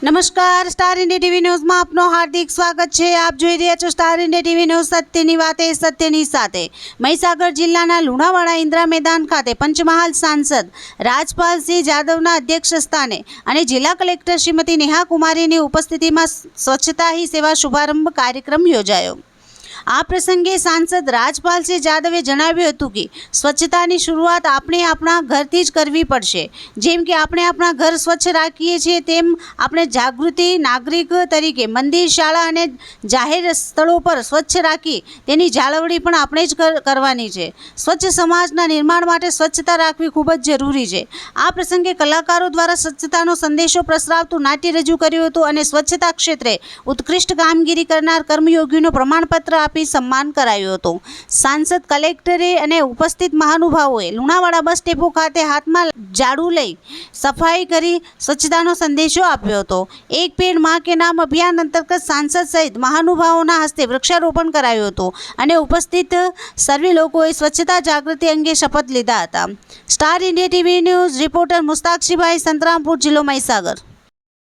નમસ્કાર, star India TV ન્યૂઝમાં આપનું હાર્દિક સ્વાગત છે। આપ જોઈ રહ્યા છો સ્ટાર ઇન્ડિયા ટીવી ન્યૂઝ, સત્યની વાતે સત્યની સાથે। મહીસાગર જિલ્લાના લુણાવાડા ઇન્દિરા મેદાન ખાતે પંચમહાલ સાંસદ રાજપાલસિંહ જાદવના અધ્યક્ષ સ્થાને અને જિલ્લા કલેક્ટર શ્રીમતી નેહા કુમારીની ઉપસ્થિતિમાં સ્વચ્છતા હી સેવા શુભારંભ કાર્યક્રમ યોજાયો। આ પ્રસંગે સાંસદ રાજપાલસિંહ જાદવે જણાવ્યું હતું કે સ્વચ્છતાની શરૂઆત આપણે આપણા ઘરથી જ કરવી પડશે। જેમ કે આપણે આપણા ઘર સ્વચ્છ રાખીએ છીએ તેમ આપણે જાગૃતિ નાગરિક તરીકે મંદિર, શાળા અને જાહેર સ્થળો પર સ્વચ્છ રાખી તેની જાળવણી પણ આપણે જ કરવાની છે। સ્વચ્છ સમાજના નિર્માણ માટે સ્વચ્છતા રાખવી ખૂબ જ જરૂરી છે। આ પ્રસંગે કલાકારો દ્વારા સ્વચ્છતાનો સંદેશો પ્રસરાવતું નાટ્ય રજૂ કર્યું હતું અને સ્વચ્છતા ક્ષેત્રે ઉત્કૃષ્ટ કામગીરી કરનાર કર્મયોગીનું પ્રમાણપત્ર આપી સન્માન કરાયું હતું। સાંસદ, કલેક્ટરે અને ઉપસ્થિત મહાનુભાવોએ લુણાવાડા બસ ડેપો ખાતે હાથમાં ઝાડુ લઈ સફાઈ કરી સ્વચ્છતાનો સંદેશો આપ્યો હતો। એક પેડ માં કે નામ અભિયાન અંતર્ગત સાંસદ સહિત મહાનુભાવોના હસ્તે વૃક્ષારોપણ કરાયું હતું અને ઉપસ્થિત સર્વે લોકોએ સ્વચ્છતા જાગૃતિ અંગે શપથ લીધા હતા। Star India TV news reporter Mustaq Shibhai, Santrampur, જિલ્લો મહીસાગર।